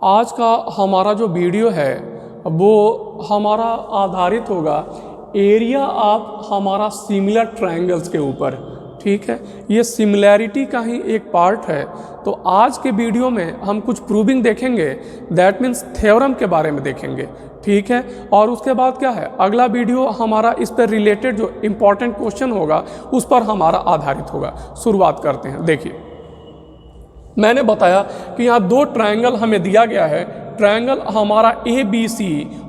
आज का हमारा जो वीडियो है वो हमारा आधारित होगा एरिया ऑफ हमारा सिमिलर ट्रायंगल्स के ऊपर। ठीक है, ये सिमिलैरिटी का ही एक पार्ट है। तो आज के वीडियो में हम कुछ प्रूविंग देखेंगे, दैट मीन्स थ्योरम के बारे में देखेंगे। ठीक है, और उसके बाद क्या है, अगला वीडियो हमारा इस पर रिलेटेड जो इम्पोर्टेंट क्वेश्चन होगा उस पर हमारा आधारित होगा। शुरुआत करते हैं। देखिए, मैंने बताया कि यहाँ दो ट्रायंगल हमें दिया गया है। ट्रायंगल हमारा ABC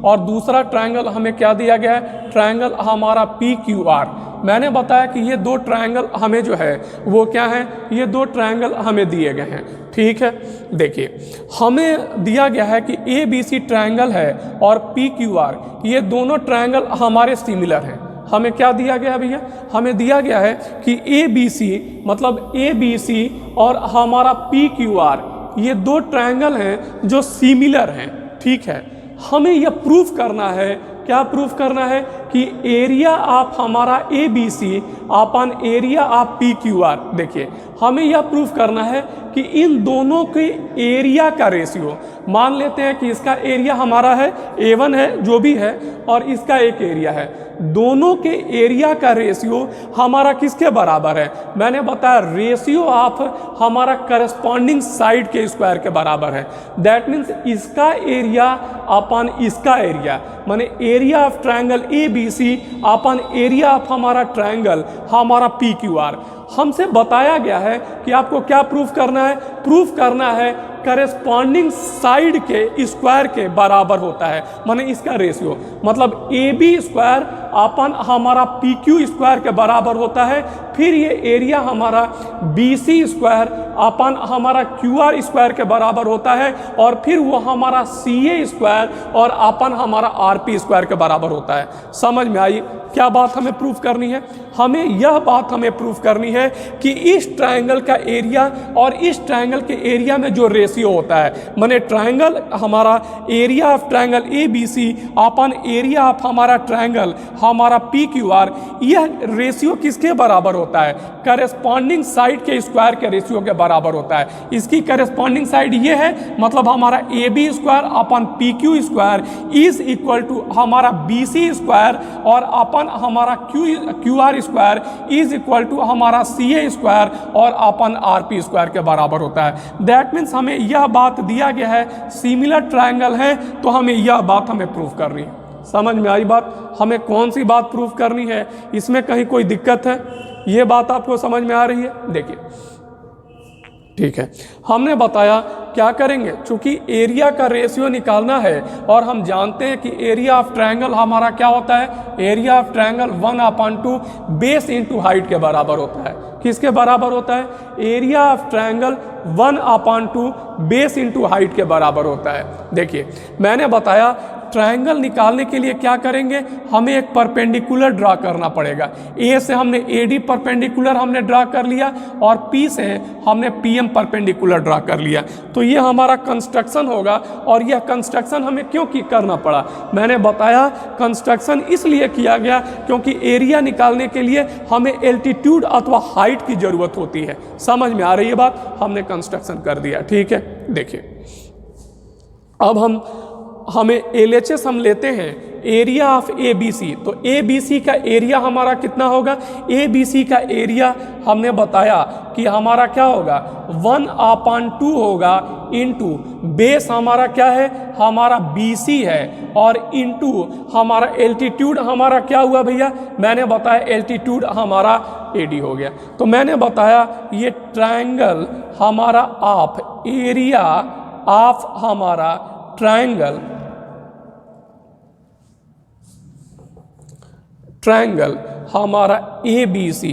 और दूसरा ट्रायंगल हमें क्या दिया गया है, ट्रायंगल हमारा PQR। मैंने बताया कि ये दो ट्रायंगल हमें जो है वो क्या है, ये दो ट्रायंगल हमें दिए गए हैं। ठीक है, देखिए हमें दिया गया है कि ABC ट्रायंगल है और PQR, ये दोनों ट्रायंगल हमारे सिमिलर हैं। हमें क्या दिया गया है भैया, हमें दिया गया है कि ABC मतलब ABC और हमारा PQR, ये दो ट्रायंगल हैं जो सिमिलर हैं। ठीक है, हमें यह प्रूफ करना है, क्या प्रूफ करना है कि एरिया ऑफ हमारा ABC upon area of PQR। देखिए, हमें यह प्रूफ करना है कि इन दोनों के एरिया का रेशियो, मान लेते हैं कि इसका एरिया हमारा है A1 है जो भी है, और इसका एक एरिया है, दोनों के एरिया का रेशियो हमारा किसके बराबर है। मैंने बताया रेशियो ऑफ हमारा करस्पॉन्डिंग साइड के स्क्वायर के बराबर है। दैट मीन्स इसका एरिया अपन इसका एरिया, माने area of triangle ABC upon area of हमारा ट्रायंगल हमारा PQR। हमसे बताया गया है कि आपको क्या प्रूफ करना है, प्रूफ करना है करस्पॉन्डिंग साइड के स्क्वायर के बराबर होता है, माने इसका रेशियो, मतलब AB स्क्वायर अपन हमारा PQ स्क्वायर के बराबर होता है। फिर ये एरिया हमारा BC स्क्वायर अपन हमारा QR स्क्वायर के बराबर होता है, और फिर वो हमारा CA स्क्वायर और अपन हमारा RP स्क्वायर के बराबर होता है। समझ में आई क्या बात हमें प्रूफ करनी है? हमें यह बात हमें प्रूफ करनी है कि इस ट्रायंगल का एरिया और इस ट्रायंगल के एरिया में जो रेशियो होता है, माने ट्रायंगल हमारा area of triangle ABC upon area of हमारा ट्रायंगल हमारा PQR, यह रेशियो किसके बराबर होता है, करस्पॉन्डिंग साइड के स्क्वायर के रेशियो के बराबर होता है। इसकी करस्पॉन्डिंग साइड ये है, मतलब हमारा AB स्क्वायर अपन PQ square is equal to हमारा BC स्क्वायर और अपन हमारा QR square is equal to हमारा CA स्क्वायर और अपन RP स्क्वायर के बराबर होता है। दैट मीन्स हमें यह बात दिया गया है, सिमिलर ट्रायंगल है, तो हमें यह बात हमें प्रूफ करनी है। समझ में आई बात? हमें कौन सी बात प्रूफ करनी है, इसमें कहीं कोई दिक्कत है? ये बात आपको समझ में आ रही है? देखिए, ठीक है, हमने बताया क्या करेंगे, चूंकि एरिया का रेशियो निकालना है और हम जानते हैं कि एरिया ऑफ ट्रायंगल हमारा क्या होता है, area of triangle 1/2 base into height के बराबर होता है। किसके बराबर होता है? Area of triangle 1/2 base into height के बराबर होता है। देखिए, मैंने बताया ट्रायंगल निकालने के लिए क्या करेंगे, हमें एक परपेंडिकुलर ड्रा करना पड़ेगा। ए से हमने AD परपेंडिकुलर हमने ड्रा कर लिया और P से हमने PM परपेंडिकुलर ड्रा कर लिया। तो ये हमारा कंस्ट्रक्शन होगा, और यह कंस्ट्रक्शन हमें क्यों करना पड़ा, मैंने बताया कंस्ट्रक्शन इसलिए किया गया क्योंकि एरिया निकालने के लिए हमें एल्टीट्यूड अथवा हाइट की ज़रूरत होती है। समझ में आ रही है बात? हमने कंस्ट्रक्शन कर दिया। ठीक है, देखिए अब हमें LHS हम लेते हैं एरिया ऑफ ABC। तो ABC का एरिया हमारा कितना होगा, ABC का एरिया हमने बताया कि हमारा क्या होगा, 1/2 होगा इंटू बेस हमारा क्या है, हमारा BC है, और इंटू हमारा एल्टीट्यूड हमारा क्या हुआ भैया, मैंने बताया एल्टीट्यूड हमारा AD हो गया। तो मैंने बताया ये ट्रायंगल हमारा ऑफ एरिया ऑफ हमारा ट्रायंगल हमारा ABC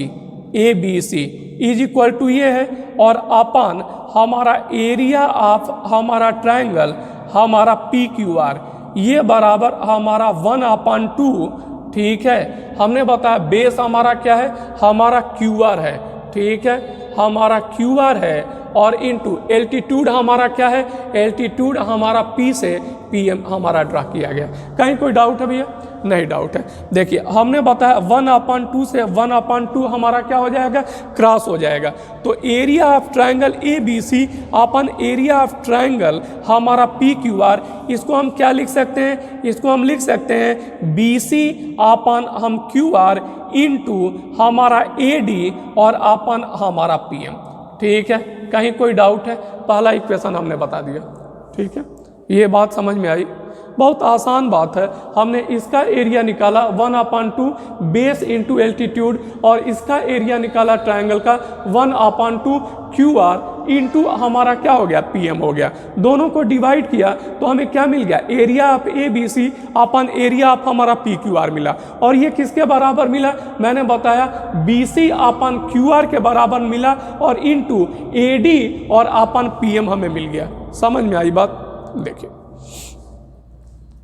इज इक्वल टू ये है, और अपन हमारा एरिया ऑफ हमारा ट्रायंगल हमारा PQR ये बराबर हमारा 1/2। ठीक है, हमने बताया बेस हमारा क्या है, हमारा QR है। ठीक है, हमारा QR है, और इंटू एल्टीट्यूड हमारा क्या है, एल्टीट्यूड हमारा P से PM हमारा ड्रा किया गया। कहीं कोई डाउट है भैया? नहीं डाउट है। देखिए हमने बताया 1/2 से 1/2 हमारा क्या हो जाएगा, क्रॉस हो जाएगा। तो area of triangle A B C upon area of triangle हमारा पी क्यू आर, इसको हम क्या लिख सकते हैं, इसको हम लिख सकते हैं बी सी अपन हम क्यू आर इंटू हमारा ए डी और अपन हमारा पी एम। ठीक है, कहीं कोई डाउट है? पहला इक्वेशन हमने बता दिया। ठीक है, ये बात समझ में आई? बहुत आसान बात है। हमने इसका एरिया निकाला 1/2 बेस इंटू एल्टीट्यूड और इसका एरिया निकाला ट्रायंगल का 1/2 क्यू आर इंटू हमारा क्या हो गया, पी एम हो गया। दोनों को डिवाइड किया तो हमें क्या मिल गया, area of A B C upon area of हमारा पी क्यू आर मिला। और ये किसके बराबर मिला, मैंने बताया बी सी अपन क्यू आर के बराबर मिला और इंटू ए डी और अपन पी एम हमें मिल गया। समझ में आई बात? देखिए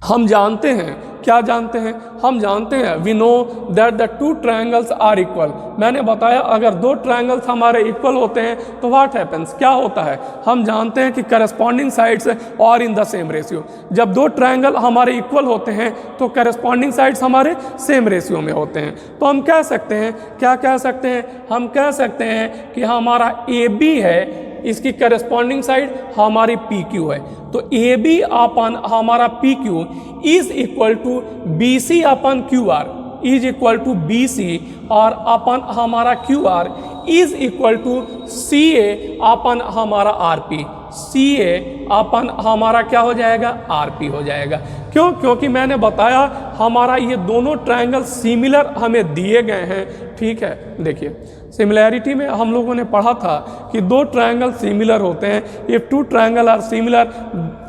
हम जानते हैं, क्या जानते हैं, हम जानते हैं we know that the two triangles are equal. मैंने बताया अगर दो ट्रायंगल्स हमारे इक्वल होते हैं तो व्हाट हैपेंस, क्या होता है, हम जानते हैं कि करस्पॉन्डिंग साइड्स और इन द सेम रेशियो। जब दो ट्रायंगल हमारे इक्वल होते हैं तो करस्पॉन्डिंग साइड्स हमारे सेम रेशियो में होते हैं। तो हम कह सकते हैं, क्या कह सकते हैं, हम कह सकते हैं कि हमारा ए बी है, इसकी करस्पॉन्डिंग साइड हमारी पी क्यू है। तो ए बी अपन हमारा P Q is equal to B C upon Q R is equal to B C और अपन हमारा Q R is equal to C A upon हमारा R P. C A upon हमारा क्या हो जाएगा, R P हो जाएगा। क्यों? क्योंकि मैंने बताया हमारा ये दोनों ट्रायंगल सिमिलर हमें दिए गए हैं। ठीक है, देखिए सिमिलैरिटी में हम लोगों ने पढ़ा था कि दो ट्रायंगल सिमिलर होते हैं, if two triangle are similar.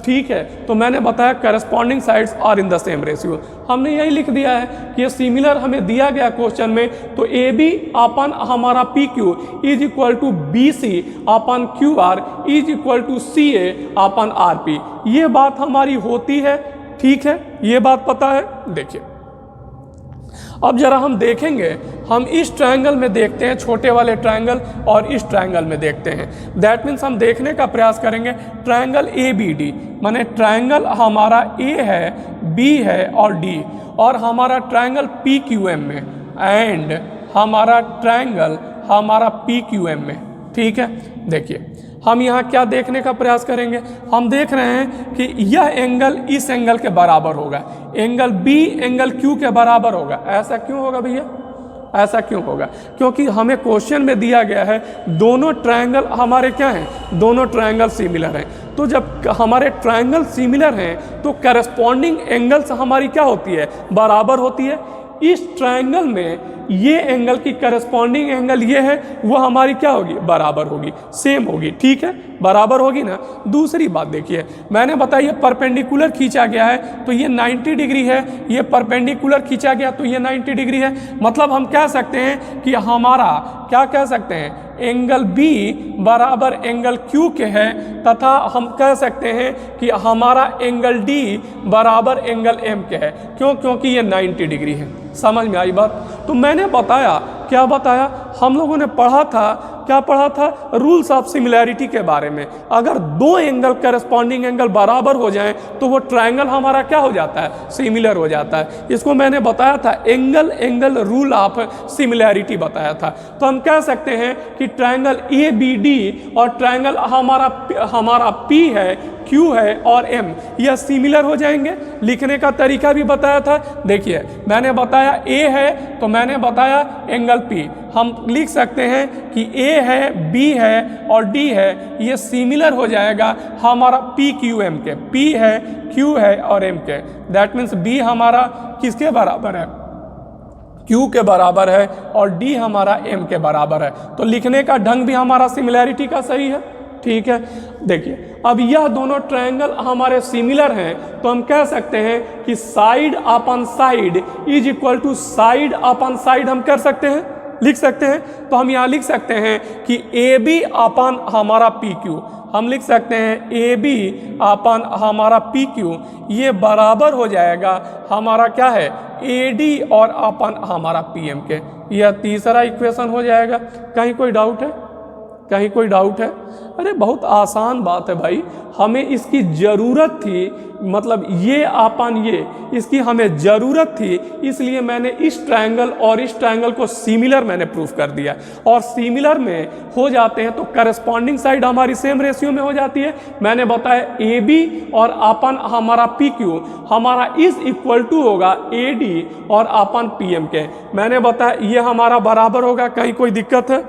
ठीक है, तो मैंने बताया corresponding sides are in the same ratio. हमने यही लिख दिया है कि ये सिमिलर हमें दिया गया क्वेश्चन में। तो ए बी अपन हमारा P Q is equal to B C upon Q R is equal to C A upon R P. ये बात हमारी होती है। ठीक है, ये बात पता है? देखिए अब जरा हम देखेंगे, हम इस ट्रायंगल में देखते हैं छोटे वाले ट्रायंगल और इस ट्रायंगल में देखते हैं। दैट मीन्स हम देखने का प्रयास करेंगे ट्रायंगल ए बी डी, माने ट्रायंगल हमारा ए है, बी है और डी, और हमारा ट्रायंगल पी क्यू एम में एंड हमारा ट्रायंगल हमारा पी क्यू एम में। ठीक है, देखिए हम यहाँ क्या देखने का प्रयास करेंगे, हम देख रहे हैं कि यह एंगल इस एंगल के बराबर होगा, एंगल बी एंगल क्यू के बराबर होगा। ऐसा क्यों होगा भैया, ऐसा क्यों होगा? क्योंकि हमें क्वेश्चन में दिया गया है दोनों ट्रायंगल हमारे क्या हैं, दोनों ट्रायंगल सिमिलर हैं। तो जब हमारे ट्रायंगल सिमिलर हैं तो करस्पॉन्डिंग एंगल्स हमारी क्या होती है, बराबर होती है। इस ट्रायंगल में ये एंगल की करस्पॉन्डिंग एंगल ये है, वो हमारी क्या होगी, बराबर होगी, सेम होगी। ठीक है, बराबर होगी ना। दूसरी बात देखिए, मैंने बताया ये परपेंडिकुलर खींचा गया है तो ये 90 डिग्री है, ये परपेंडिकुलर खींचा गया तो ये 90 डिग्री है। मतलब हम कह सकते हैं कि हमारा क्या कह सकते हैं, एंगल बी बराबर एंगल क्यू के है, तथा हम कह सकते हैं कि हमारा एंगल डी बराबर एंगल एम के है। क्यों? क्योंकि ये 90 डिग्री है। समझ में आई बात? तो मैंने बताया, क्या बताया, हम लोगों ने पढ़ा था, क्या पढ़ा था, रूल्स ऑफ सिमिलैरिटी के बारे में। अगर दो एंगल करस्पॉन्डिंग एंगल बराबर हो जाएं तो वो ट्रायंगल हमारा क्या हो जाता है, सिमिलर हो जाता है। इसको मैंने बताया था angle angle rule of similarity बताया था। तो हम कह सकते हैं कि ट्रायंगल ए बी डी और ट्रायंगल हमारा पी है, क्यू है और एम, यह सिमिलर हो जाएंगे। लिखने का तरीका भी बताया था। देखिए मैंने बताया ए है तो मैंने बताया एंगल पी, हम लिख सकते हैं कि ए है, बी है और डी है, ये सिमिलर हो जाएगा हमारा पी क्यू एम के। पी है, क्यू है और एम के। दैट मीन्स बी हमारा किसके बराबर है, क्यू के बराबर है और डी हमारा एम के बराबर है। तो लिखने का ढंग भी हमारा सिमिलैरिटी का सही है। ठीक है, देखिए अब यह दोनों ट्रायंगल हमारे सिमिलर हैं तो हम कह सकते हैं कि side upon side is equal to side upon side हम कर सकते हैं, लिख सकते हैं। तो हम यहाँ लिख सकते हैं कि ए बी अपन हमारा पी क्यू, हम लिख सकते हैं ए बी अपन हमारा पी क्यू, ये बराबर हो जाएगा हमारा क्या है, ए डी और अपन हमारा पी एम के। यह तीसरा इक्वेशन हो जाएगा। कहीं कोई डाउट है, कहीं कोई डाउट है? अरे बहुत आसान बात है भाई, हमें इसकी ज़रूरत थी, मतलब ये अपन ये इसकी हमें ज़रूरत थी, इसलिए मैंने इस ट्रायंगल और इस ट्रायंगल को सिमिलर मैंने प्रूफ कर दिया। और सिमिलर में हो जाते हैं तो करस्पॉन्डिंग साइड हमारी सेम रेशियो में हो जाती है। मैंने बताया ए बी और अपन हमारा पी क्यू हमारा इज इक्वल टू होगा ए डी और अपन पी एम के। मैंने बताया ये हमारा बराबर होगा। कहीं कोई दिक्कत है?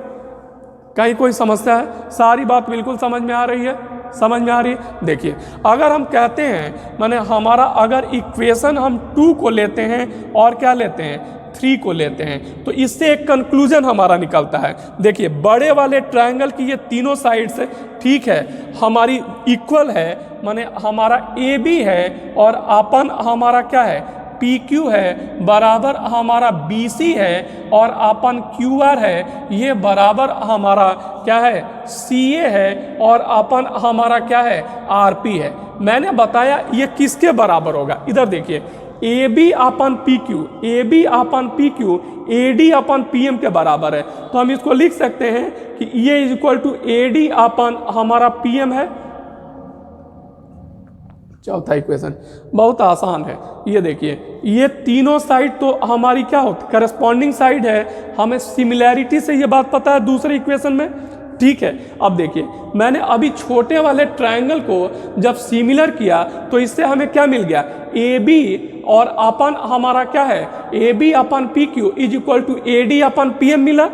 कहीं कोई समस्या है? सारी बात बिल्कुल समझ में आ रही है? समझ में आ रही है? देखिए, अगर हम कहते हैं माने हमारा अगर इक्वेशन हम 2 को लेते हैं और क्या लेते हैं 3 को लेते हैं, तो इससे एक कंक्लूजन हमारा निकलता है। देखिए, बड़े वाले ट्रायंगल की ये तीनों साइड्स है, ठीक है, हमारी इक्वल है, माने हमारा ए बी है और अपन हमारा क्या है पी क्यू है, बराबर हमारा बी सी है और अपन क्यू आर है, ये बराबर हमारा क्या है सी ए है और अपन हमारा क्या है आर पी है। मैंने बताया ये किसके बराबर होगा? इधर देखिए, A B upon P Q, A B upon P Q, A D upon P M के बराबर है। तो हम इसको लिख सकते हैं कि ये is equal to A D upon हमारा पी एम है। चौथा इक्वेशन बहुत आसान है, ये देखिए, ये तीनों साइड तो हमारी क्या होती करस्पॉन्डिंग साइड है, हमें सिमिलैरिटी से ये बात पता है दूसरे इक्वेशन में, ठीक है। अब देखिए, मैंने अभी छोटे वाले ट्रायंगल को जब सिमिलर किया तो इससे हमें क्या मिल गया, ए बी और अपन हमारा क्या है A B upon P Q is equal to A D upon P M मिला।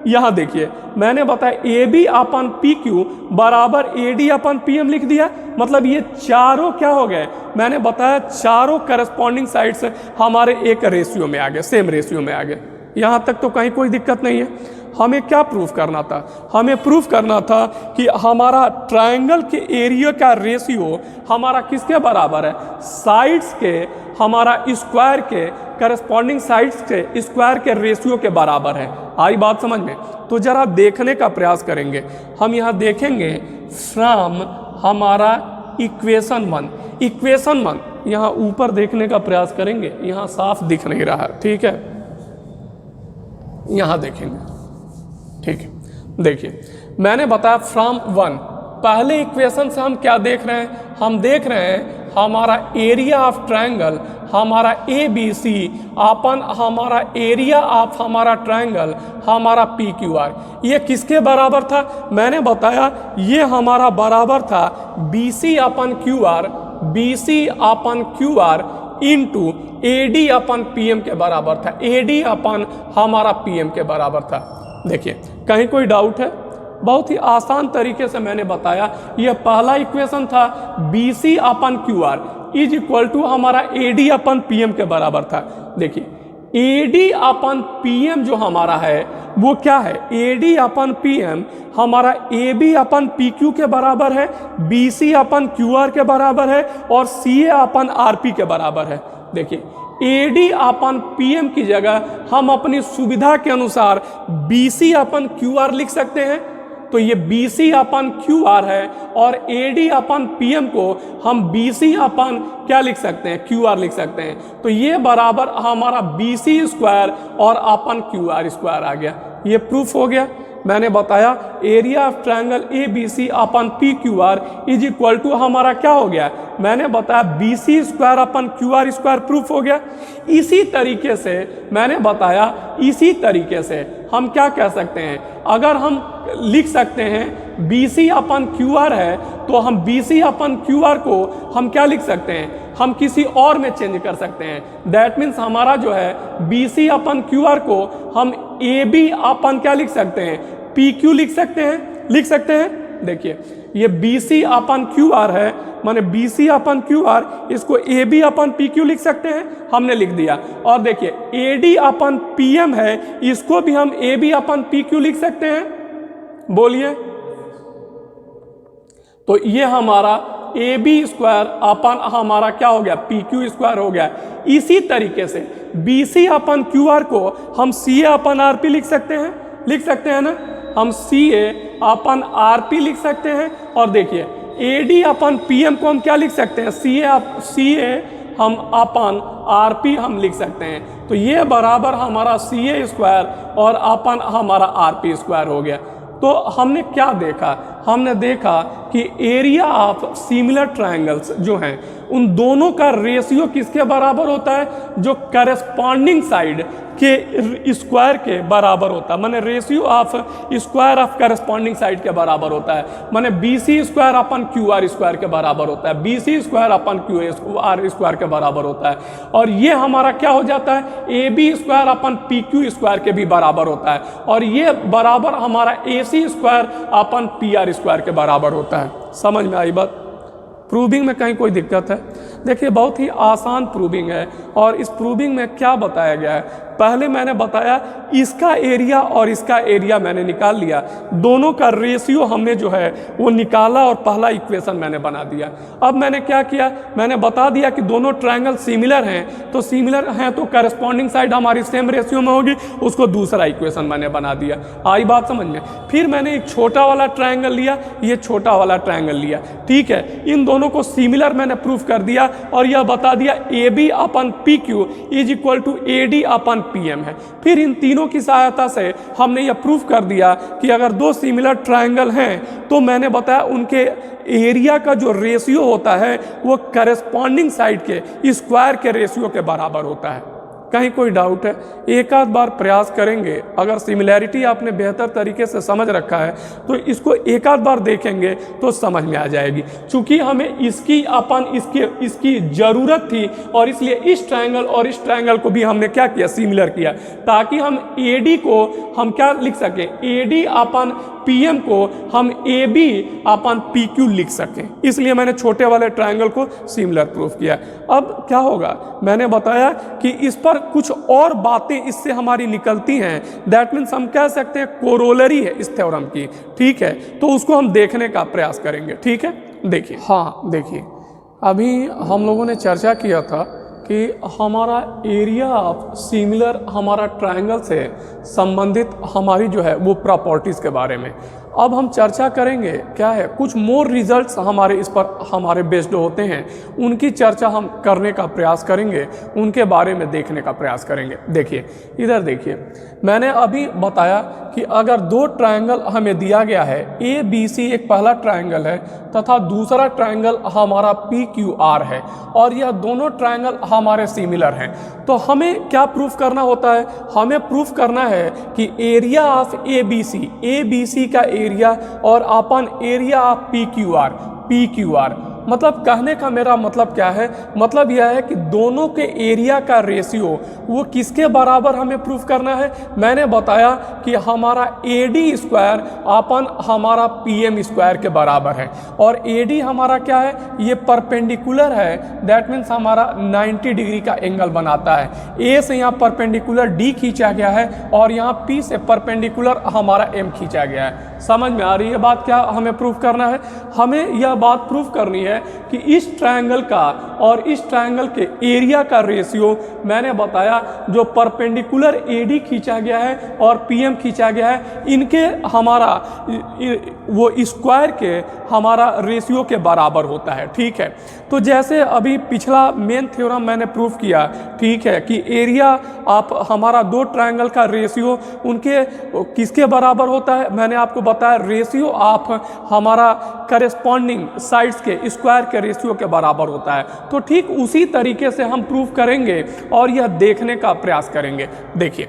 यहाँ देखिए, मैंने बताया A B upon P Q बराबर A D upon P M लिख दिया, मतलब ये चारों क्या हो गए, मैंने बताया चारों करस्पॉन्डिंग साइड से हमारे एक रेशियो में आ गए, सेम रेशियो में आ गए। यहाँ तक तो कहीं कोई दिक्कत नहीं है। हमें क्या प्रूफ करना था? हमें प्रूफ करना था कि हमारा ट्रायंगल के एरिया का रेशियो हमारा किसके बराबर है, साइड्स के हमारा स्क्वायर के करस्पॉन्डिंग साइड्स के स्क्वायर के रेशियो के बराबर है। आई बात समझ में? तो जरा देखने का प्रयास करेंगे। हम यहाँ देखेंगे फ्रॉम हमारा इक्वेशन 1 यहाँ ऊपर देखने का प्रयास करेंगे, यहाँ साफ दिख नहीं रहा, ठीक है, यहाँ देखेंगे, ठीक है। देखिए, मैंने बताया फ्रॉम 1, पहले इक्वेशन से हम क्या देख रहे हैं, हम देख रहे हैं हमारा एरिया ऑफ ट्रायंगल हमारा ए बी सी अपन हमारा एरिया ऑफ हमारा ट्रायंगल हमारा पी क्यू आर, ये किसके बराबर था? मैंने बताया ये हमारा बराबर था B C upon Q R, B C upon Q R into A D upon P M के बराबर था, ए डी अपन हमारा पी एम के बराबर था। देखिए, कहीं कोई डाउट है? बहुत ही आसान तरीके से मैंने बताया। यह पहला इक्वेशन था B C upon Q R is equal to हमारा A D upon P M के बराबर था। देखिए, A D upon P M जो हमारा है वो क्या है, A D upon P M हमारा A B upon P Q के बराबर है, बी सी अपन क्यू आर के बराबर है और सी ए अपन आर पी के बराबर है। देखिए, A D upon P M की जगह हम अपनी सुविधा के अनुसार बी सी अपन क्यू आर लिख सकते हैं, तो ये बी सी अपन क्यू आर है और A D upon P M को हम बी सी अपन क्या लिख सकते हैं, क्यू आर लिख सकते हैं। तो ये बराबर हमारा बी सी स्क्वायर और अपन क्यू आर स्क्वायर आ गया। ये प्रूफ हो गया। मैंने बताया area of triangle A B C upon P Q R is equal to हमारा क्या हो गया, मैंने बताया B C square upon Q R square proof हो गया। इसी तरीके से मैंने बताया, इसी तरीके से हम क्या कह सकते हैं, अगर हम लिख सकते हैं बी सी अपन क्यू आर है तो हम बी सी अपन क्यू आर को हम क्या लिख सकते हैं, हम किसी और में चेंज कर सकते हैं। दैट मीन्स हमारा जो है बी सी अपन क्यू आर को हम ए बी अपन क्या लिख सकते हैं, पी क्यू लिख सकते हैं। देखिए, ये बी सी अपन क्यू आर है, माने बी सी अपन क्यू आर, इसको A B upon P Q लिख सकते हैं, हमने लिख दिया। और देखिए, A D upon P M है, इसको भी हम A B upon P Q लिख सकते हैं। बोलिए, तो ये हमारा ए बी स्क्वायर अपन हमारा क्या हो गया, पी क्यू स्क्वायर हो गया। इसी तरीके से बी सी अपन क्यू आर को हम सी ए अपन आर पी लिख सकते हैं ना, हम सी ए अपन आर पी लिख सकते हैं। और देखिए, A D upon P M को हम क्या लिख सकते हैं, सी ए हम अपन आर पी हम लिख सकते हैं। तो ये बराबर हमारा सी ए स्क्वायर और अपन हमारा आर पी स्क्वायर हो गया। तो हमने क्या देखा, हमने देखा कि एरिया ऑफ सिमिलर ट्रायंगल्स जो हैं उन दोनों का रेशियो किसके बराबर होता है, जो करस्पॉन्डिंग साइड के स्क्वायर के बराबर होता है, माने ratio of square of corresponding side के बराबर होता है, माने BC square upon QR square के बराबर होता है, BC square upon QR square के बराबर होता है। और ये हमारा क्या हो जाता है, AB स्क्वायर अपन PQ स्क्वायर के भी बराबर होता है, और ये बराबर हमारा AC square upon PR square के बराबर होता है। समझ में आई बात? प्रूविंग में कहीं कोई दिक्कत है? देखिए बहुत ही आसान प्रूविंग है, और इस प्रूविंग में क्या बताया गया है, पहले मैंने बताया इसका एरिया और इसका एरिया मैंने निकाल लिया, दोनों का रेशियो हमने जो है वो निकाला और पहला इक्वेशन मैंने बना दिया। अब मैंने क्या किया, मैंने बता दिया कि दोनों ट्रायंगल सिमिलर हैं, तो सिमिलर हैं तो करस्पॉन्डिंग साइड हमारी सेम रेशियो में होगी, उसको दूसरा इक्वेशन मैंने बना दिया। आई बात समझ में? फिर मैंने एक छोटा वाला ट्रायंगल लिया, ये छोटा वाला ट्रायंगल लिया, ठीक है, इन दोनों को सिमिलर मैंने प्रूफ कर दिया, और यह बता दिया AB upon PQ is equal to AD upon PM है। फिर इन तीनों की सहायता से हमने यह प्रूफ कर दिया कि अगर दो सिमिलर ट्रायंगल हैं तो मैंने बताया उनके एरिया का जो रेशियो होता है वो करस्पॉन्डिंग साइड के स्क्वायर के रेशियो के बराबर होता है। कहीं कोई डाउट है? एक आध बार प्रयास करेंगे, अगर सिमिलैरिटी आपने बेहतर तरीके से समझ रखा है तो इसको एक आध बार देखेंगे तो समझ में आ जाएगी। चूंकि हमें इसकी ज़रूरत थी, और इसलिए इस ट्रायंगल और इस ट्रायंगल को भी हमने क्या किया, सिमिलर किया, ताकि हम AD को हम क्या लिख सकें, AD अपन PM को हम AB अपन PQ लिख सकें, इसलिए मैंने छोटे वाले ट्रायंगल को सिमिलर प्रूफ किया। अब क्या होगा, मैंने बताया कि इस पर कुछ और बातें इससे हमारी निकलती हैं, दैट मीन्स हम कह सकते हैं कोरोलरी है इस थ्योरम की, ठीक है, तो उसको हम देखने का प्रयास करेंगे, ठीक है। देखिए, हाँ देखिए, अभी हम लोगों ने चर्चा किया था कि हमारा एरिया ऑफ सिमिलर हमारा ट्रायंगल से संबंधित हमारी जो है वो प्रॉपर्टीज़ के बारे में। अब हम चर्चा करेंगे क्या है, कुछ मोर रिजल्ट्स हमारे इस पर हमारे बेस्ड होते हैं, उनकी चर्चा हम करने का प्रयास करेंगे, उनके बारे में देखने का प्रयास करेंगे। देखिए इधर देखिए, मैंने अभी बताया कि अगर दो ट्रायंगल हमें दिया गया है, ABC एक पहला ट्रायंगल है तथा दूसरा ट्रायंगल हमारा PQR है, और यह दोनों ट्रायंगल हमारे सिमिलर हैं, तो हमें क्या प्रूफ करना होता है, हमें प्रूफ करना है कि एरिया ऑफ ABC का एरिया और अपन एरिया ऑफ PQR, मतलब कहने का मेरा मतलब क्या है, मतलब यह है कि दोनों के एरिया का रेशियो वो किसके बराबर हमें प्रूफ करना है। मैंने बताया कि हमारा AD स्क्वायर अपन हमारा PM स्क्वायर के बराबर है, और AD हमारा क्या है, ये परपेंडिकुलर है, दैट मीन्स हमारा 90 डिग्री का एंगल बनाता है। A से यहाँ परपेंडिकुलर D खींचा गया है, और यहाँ P से परपेंडिकुलर हमारा M खींचा गया है। समझ में आ रही है बात? क्या हमें प्रूफ करना है, हमें यह बात प्रूफ करनी है कि इस ट्रायंगल का और इस ट्रायंगल के एरिया का रेशियो मैंने बताया जो परपेंडिकुलर AD खींचा गया है और PM खींचा गया है, इनके हमारा वो स्क्वायर के हमारा रेशियो के बराबर होता है, ठीक है। तो जैसे अभी पिछला मेन थ्योरम मैंने प्रूफ किया, ठीक है, कि एरिया आप हमारा दो ट्रायंगल का रेशियो उनके किसके बराबर होता है, मैंने आपको बताया रेशियो ऑफ हमारा करेस्पॉन्डिंग साइड्स के स्क्वायर के रेशियो के बराबर होता है। तो ठीक उसी तरीके से हम प्रूफ करेंगे और यह देखने का प्रयास करेंगे। देखिए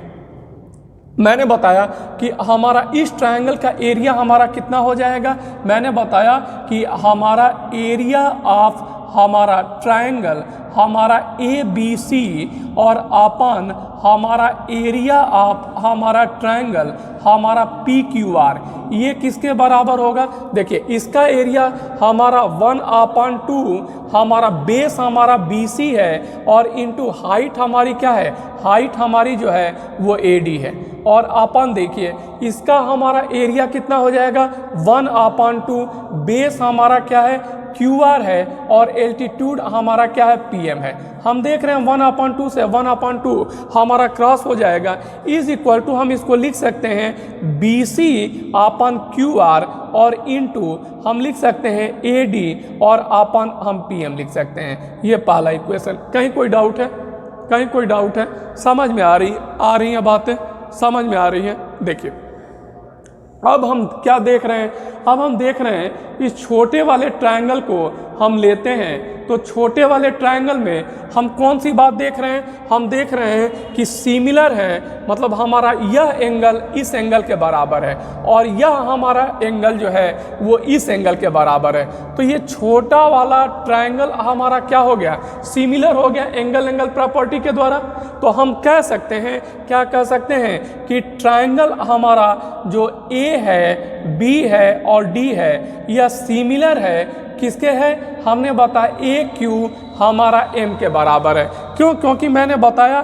मैंने बताया कि हमारा इस ट्रायंगल का एरिया हमारा कितना हो जाएगा, मैंने बताया कि हमारा एरिया ऑफ हमारा ट्रायंगल हमारा ABC और अपन हमारा एरिया ऑफ हमारा ट्रायंगल हमारा PQR, ये किसके बराबर होगा। देखिए इसका एरिया हमारा 1/2 हमारा बेस हमारा BC है, और इनटू हाइट हमारी क्या है, हाइट हमारी जो है वो AD है, और अपन देखिए इसका हमारा एरिया कितना हो जाएगा 1/2, बेस हमारा क्या है QR है, और एल्टीट्यूड हमारा क्या है PM है। हम देख रहे हैं 1/2 से 1/2 हमारा क्रॉस हो जाएगा, इज इक्वल टू हम इसको लिख सकते हैं BC/QR, और इनटू हम लिख सकते हैं AD और अपन हम PM लिख सकते हैं। ये पहला इक्वेशन। कहीं कोई डाउट है, कहीं कोई डाउट है? समझ में आ रही है बातें, समझ में आ रही है। देखिए अब हम क्या देख रहे हैं, अब हम देख रहे हैं इस छोटे वाले ट्रायंगल को हम लेते हैं, तो छोटे वाले ट्रायंगल में हम कौन सी बात देख रहे हैं, हम देख रहे हैं कि सिमिलर है, मतलब हमारा यह एंगल इस एंगल के बराबर है और यह हमारा एंगल जो है वो इस एंगल के बराबर है। तो ये छोटा वाला ट्रायंगल हमारा क्या हो गया, सिमिलर हो गया एंगल एंगल प्रॉपर्टी के द्वारा। तो हम कह सकते हैं, क्या कह सकते हैं कि ट्रायंगल हमारा जो ए है, बी है और डी है, यह सिमिलर है, किसके है, हमने बताया ए क्यू हमारा एम के बराबर है। क्यों, क्योंकि मैंने बताया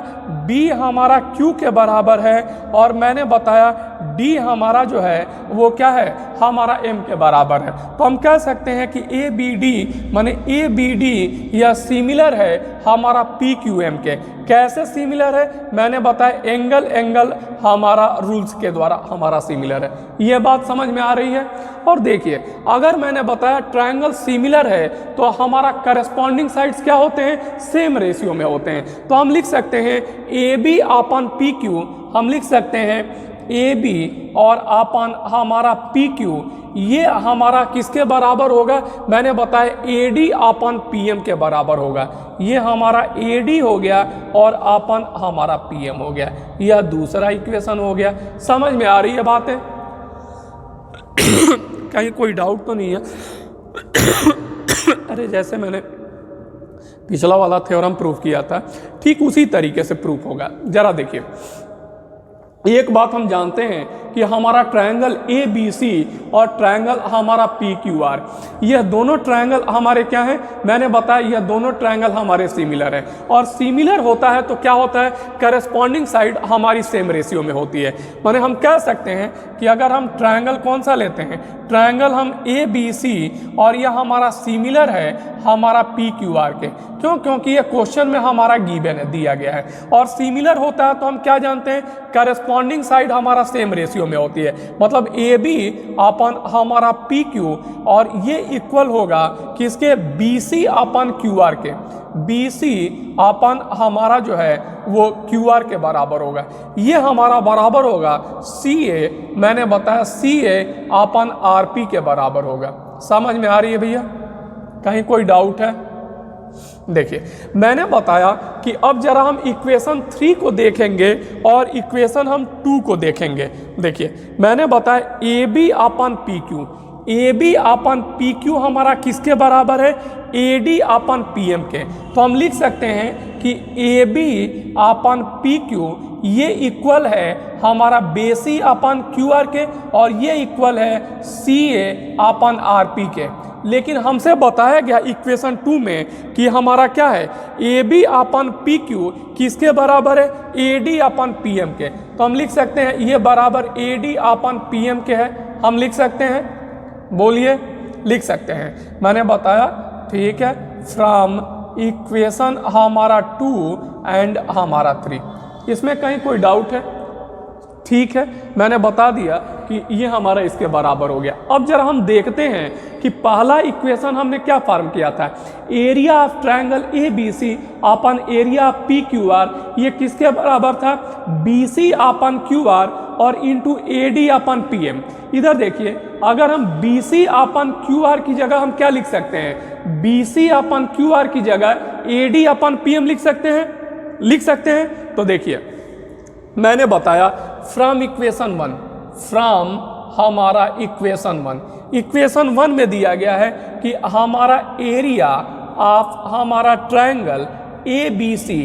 बी हमारा क्यू के बराबर है और मैंने बताया डी हमारा जो है वो क्या है, हमारा एम के बराबर है। तो हम कह सकते हैं कि ए बी डी माने ए बी डी यह सिमिलर है हमारा पी क्यू एम के। कैसे सिमिलर है, मैंने बताया एंगल एंगल हमारा रूल्स के द्वारा हमारा सिमिलर है। ये बात समझ में आ रही है। और देखिए, अगर मैंने बताया ट्रायंगल सिमिलर है तो हमारा करस्पॉन्डिंग साइड्स क्या होते हैं, सेम रेशियो में होते हैं। तो हम लिख सकते हैं A B upon P Q, हम लिख सकते हैं ए बी और अपन हमारा पी क्यू, ये हमारा किसके बराबर होगा, मैंने बताया A D upon P M के बराबर होगा। ये हमारा ए डी हो गया और अपन हमारा पी एम हो गया। यह दूसरा इक्वेशन हो गया। समझ में आ रही है बातें? कहीं कोई डाउट तो नहीं है? अरे जैसे मैंने पिछला वाला थ्योरम प्रूफ किया था, ठीक उसी तरीके से प्रूफ होगा। जरा देखिए, एक बात हम जानते हैं कि हमारा ट्रायंगल ए बी सी और ट्रायंगल हमारा पी क्यू आर, यह दोनों ट्रायंगल हमारे क्या हैं, मैंने बताया यह दोनों ट्रायंगल हमारे सिमिलर है। और सिमिलर होता है तो क्या होता है, करस्पॉन्डिंग साइड हमारी सेम रेशियो में होती है। माने हम कह सकते हैं कि अगर हम ट्रायंगल कौन सा लेते हैं, ट्रायंगल हम ए बी सी और यह हमारा सिमिलर है हमारा पी क्यू आर के। क्यों, क्योंकि ये क्वेश्चन में हमारा गिवन है, दिया गया है। और सिमिलर होता है तो हम क्या जानते हैं, करस्पॉन्डिंग साइड हमारा सेम रेशियो में होती है। मतलब ए बी अपन हमारा पी क्यू और ये इक्वल होगा किसके, बी सी अपन क्यू आर के। बी सी अपन हमारा जो है वो क्यू आर के बराबर होगा। ये हमारा बराबर होगा सी ए, मैंने बताया सी ए अपन आर पी के बराबर होगा। समझ में आ रही है भैया? कहीं कोई डाउट है? देखिए, मैंने बताया कि अब जरा हम इक्वेशन 3 को देखेंगे और इक्वेशन हम 2 को देखेंगे। देखिए, मैंने बताया A B upon P Q, A B upon P Q हमारा किसके बराबर है, A D upon P M के। तो हम लिख सकते हैं कि A B upon P Q ये इक्वल है हमारा बेसी अपन क्यू आर के और ये इक्वल है सी ए अपन आर पी के। लेकिन हमसे बताया गया इक्वेशन 2 में कि हमारा क्या है, A B upon P Q किसके बराबर है, A D upon P M के। तो हम लिख सकते हैं ये बराबर A D upon P M के है। हम लिख सकते हैं, बोलिए, लिख सकते हैं। मैंने बताया, ठीक है, फ्रॉम इक्वेशन हमारा 2 एंड हमारा 3। इसमें कहीं कोई डाउट है? ठीक है, मैंने बता दिया कि ये हमारा इसके बराबर हो गया। अब जरा हम देखते हैं कि पहला इक्वेशन हमने क्या फॉर्म किया था, area of triangle A B C upon area of P Q R, ये किसके बराबर था, बी सी अपन क्यू आर और into A D upon P M. इधर देखिए, अगर हम बी सी अपन क्यू आर की जगह हम क्या लिख सकते हैं, बी सी अपन क्यू आर की जगह A D upon P M लिख सकते हैं, लिख सकते हैं। तो देखिए, मैंने बताया फ्रॉम इक्वेशन 1, फ्रॉम हमारा इक्वेशन 1, इक्वेशन 1 में दिया गया है कि हमारा एरिया ऑफ हमारा ट्रायंगल ए बी सी,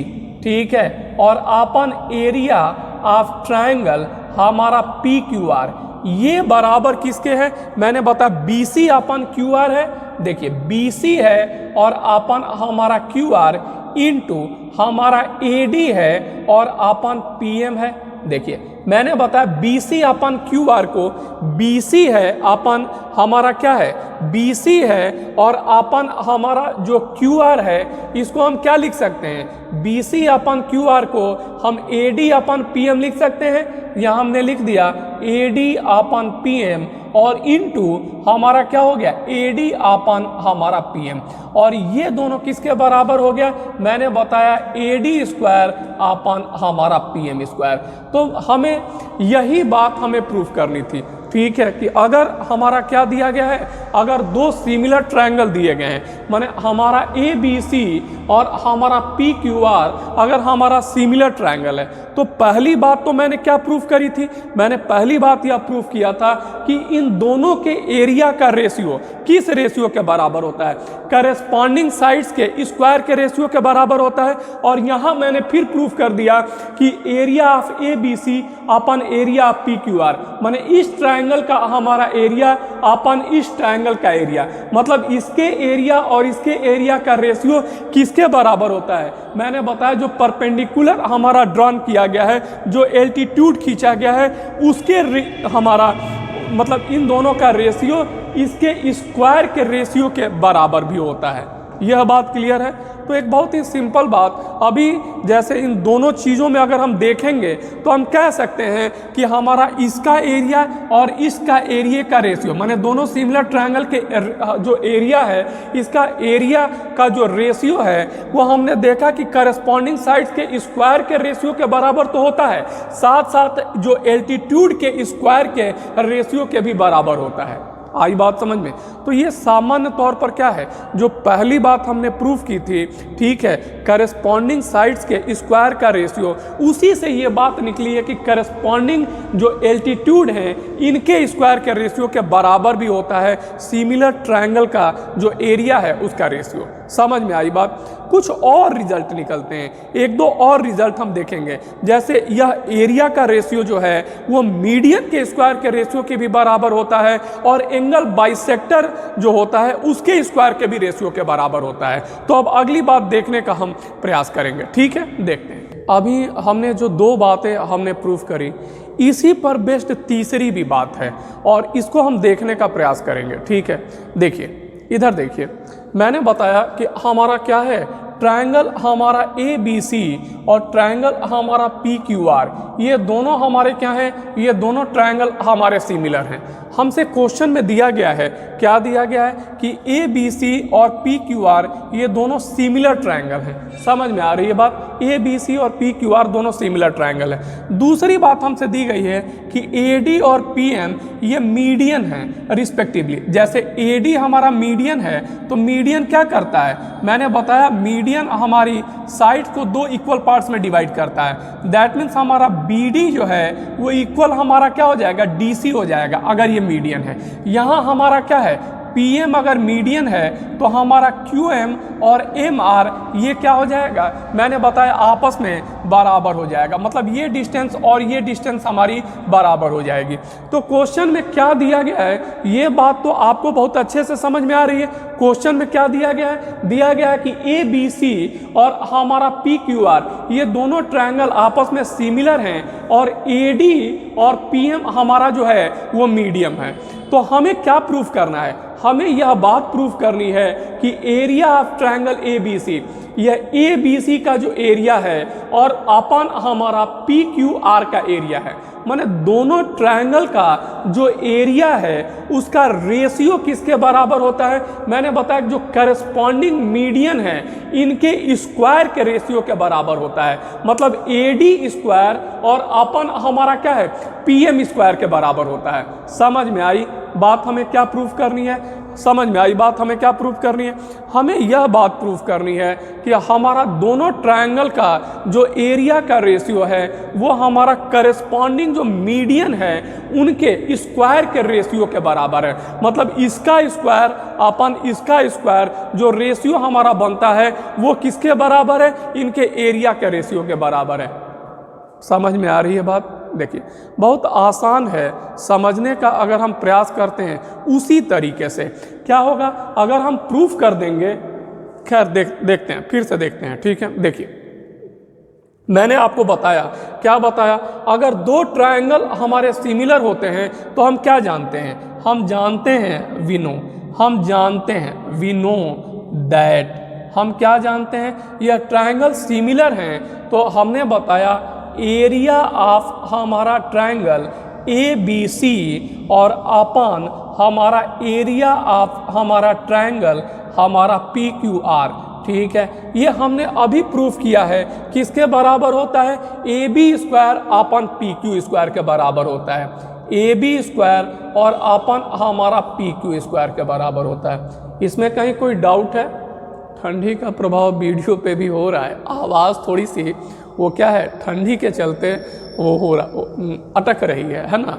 ठीक है, और अपन एरिया ऑफ ट्रायंगल हमारा पी क्यू आर, ये बराबर किसके है, मैंने बताया बी सी अपन क्यू आर है। देखिए, बी सी है और अपन हमारा क्यू आर इंटू हमारा ए डी है और अपन पी एम है। देखिए, मैंने बताया बी सी अपन क्यू आर को, बी सी है अपन हमारा क्या है, बी सी है और अपन हमारा जो क्यू आर है इसको हम क्या लिख सकते हैं, बी सी अपन क्यू आर को हम A D upon P M लिख सकते हैं। यहाँ हमने लिख दिया A D upon P M और इनटू हमारा क्या हो गया, ए डी अपन हमारा पी एम। और ये दोनों किसके बराबर हो गया, मैंने बताया ए डी स्क्वायर अपन हमारा पी एम स्क्वायर। तो हमें यही बात हमें प्रूफ करनी थी। ठीक है, कि अगर हमारा क्या दिया गया है, अगर दो सिमिलर ट्रायंगल दिए गए हैं, माने हमारा ABC और हमारा PQR अगर हमारा सिमिलर ट्रायंगल है, तो पहली बात तो मैंने क्या प्रूफ करी थी, मैंने पहली बात यह प्रूफ किया था कि इन दोनों के एरिया का रेशियो किस रेशियो के बराबर होता है, करेस्पॉन्डिंग साइड्स के स्क्वायर के रेशियो के बराबर होता है। और यहाँ मैंने फिर प्रूफ कर दिया कि area of ABC upon area of PQR, माने इस ट्रायंगल का हमारा एरिया अपन इस ट्रायंगल का एरिया, मतलब इसके एरिया और इसके एरिया का रेशियो किसके बराबर होता है। मैंने बताया जो परपेंडिकुलर हमारा ड्रॉन किया गया है, जो एल्टीट्यूड खींचा गया है, उसके हमारा मतलब इन दोनों का रेशियो इसके स्क्वायर के रेशियो के बराबर भी होता है। यह बात क्लियर है। तो एक बहुत ही सिंपल बात, अभी जैसे इन दोनों चीज़ों में अगर हम देखेंगे तो हम कह सकते हैं कि हमारा इसका एरिया और इसका एरिया का रेशियो, माने दोनों सिमिलर ट्रायंगल के जो एरिया है, इसका एरिया का जो रेशियो है वो हमने देखा कि करस्पॉन्डिंग साइड्स के स्क्वायर के रेशियो के बराबर तो होता है, साथ साथ जो एल्टीट्यूड के स्क्वायर के रेशियो के भी बराबर होता है। आई बात समझ में। तो ये सामान्य तौर पर क्या है, जो पहली बात हमने प्रूफ की थी, ठीक है, करस्पॉन्डिंग साइड्स के स्क्वायर का रेशियो, उसी से ये बात निकली है कि करस्पॉन्डिंग जो एल्टीट्यूड हैं इनके स्क्वायर के रेशियो के बराबर भी होता है सिमिलर ट्रायंगल का जो एरिया है उसका रेशियो। समझ में आई बात। कुछ और रिजल्ट निकलते हैं, एक दो और रिजल्ट हम देखेंगे, जैसे यह एरिया का रेशियो जो है वो मीडियन के स्क्वायर के रेशियो के भी बराबर होता है, और एंगल बाइसेक्टर जो होता है उसके स्क्वायर के भी रेशियो के बराबर होता है। तो अब अगली बात देखने का हम प्रयास करेंगे, ठीक है, देखते हैं। अभी हमने जो दो बातें हमने प्रूफ करी, इसी पर बेस्ड तीसरी भी बात है और इसको हम देखने का प्रयास करेंगे, ठीक है। देखिए इधर देखिए, मैंने बताया कि हमारा क्या है, ट्रायंगल हमारा ABC और ट्रायंगल हमारा PQR, ये दोनों हमारे क्या हैं, ये दोनों ट्रायंगल हमारे सिमिलर हैं। हमसे क्वेश्चन में दिया गया है, क्या दिया गया है कि ABC और PQR ये दोनों सिमिलर ट्रायंगल हैं। समझ में आ रही है बात, ABC और PQR दोनों सिमिलर ट्रायंगल हैं। दूसरी बात हमसे दी गई है कि AD और PM ये मीडियन हैं रिस्पेक्टिवली। जैसे AD हमारा मीडियन है, तो मीडियन क्या करता है, मैंने बताया मीडियन हमारी साइड को दो इक्वल पार्ट्स में डिवाइड करता है। दैट मीन्स हमारा BD जो है वो इक्वल हमारा क्या हो जाएगा, DC हो जाएगा अगर ये मीडियन है। यहाँ हमारा क्या है, PM अगर मीडियन है तो हमारा QM और MR ये क्या हो जाएगा, मैंने बताया आपस में बराबर हो जाएगा, मतलब ये डिस्टेंस और ये डिस्टेंस हमारी बराबर हो जाएगी। तो क्वेश्चन में क्या दिया गया है, ये बात तो आपको बहुत अच्छे से समझ में आ रही है। क्वेश्चन में क्या दिया गया है, दिया गया है कि ABC और हमारा PQR ये दोनों ट्रायंगल आपस में सिमिलर हैं और AD और PM हमारा जो है वो मीडियम है। तो हमें क्या प्रूफ करना है, हमें यह बात प्रूफ करनी है कि एरिया ऑफ ट्रायंगल ABC, यह ABC का जो एरिया है और अपन हमारा PQR का एरिया है, माने दोनों ट्रायंगल का जो एरिया है उसका रेशियो किसके बराबर होता है। मैंने बताया जो करस्पॉन्डिंग मीडियन है इनके स्क्वायर के रेशियो के बराबर होता है, मतलब AD स्क्वायर और अपन हमारा क्या है PM स्क्वायर के बराबर होता है। समझ में आई बात, हमें क्या प्रूफ करनी है, समझ में आई बात, हमें क्या प्रूफ करनी है, हमें यह बात प्रूफ करनी है कि हमारा दोनों ट्रायंगल का जो एरिया का रेशियो है वो हमारा करस्पॉन्डिंग जो मीडियन है उनके स्क्वायर के रेशियो के बराबर है। मतलब इसका स्क्वायर अपन इसका स्क्वायर जो रेशियो हमारा बनता है वो किसके बराबर है, इनके एरिया के रेशियो के बराबर है। समझ में आ रही है बात। देखिए बहुत आसान है समझने का, अगर हम प्रयास करते हैं उसी तरीके से क्या होगा, अगर हम प्रूफ कर देंगे। खैर देखते हैं, फिर से देखते हैं, ठीक है। देखिए मैंने आपको बताया, क्या बताया, अगर दो ट्रायंगल हमारे सिमिलर होते हैं तो हम क्या जानते हैं, हम जानते हैं हम जानते हैं वी नो दैट, हम क्या जानते हैं, यह ट्रायंगल सिमिलर हैं। तो हमने बताया एरिया ऑफ हमारा ट्रायंगल ABC और अपन हमारा एरिया ऑफ हमारा ट्रायंगल हमारा PQR, ठीक है, ये हमने अभी प्रूफ किया है किसके बराबर होता है, AB स्क्वायर अपन PQ स्क्वायर के बराबर होता है। ए बी स्क्वायर और अपन हमारा पी क्यू स्क्वायर के बराबर होता है। इसमें कहीं कोई डाउट है? ठंडी का प्रभाव वीडियो पे भी हो रहा है, आवाज़ थोड़ी सी वो क्या है, ठंडी के चलते वो हो रहा, अटक रही है ना।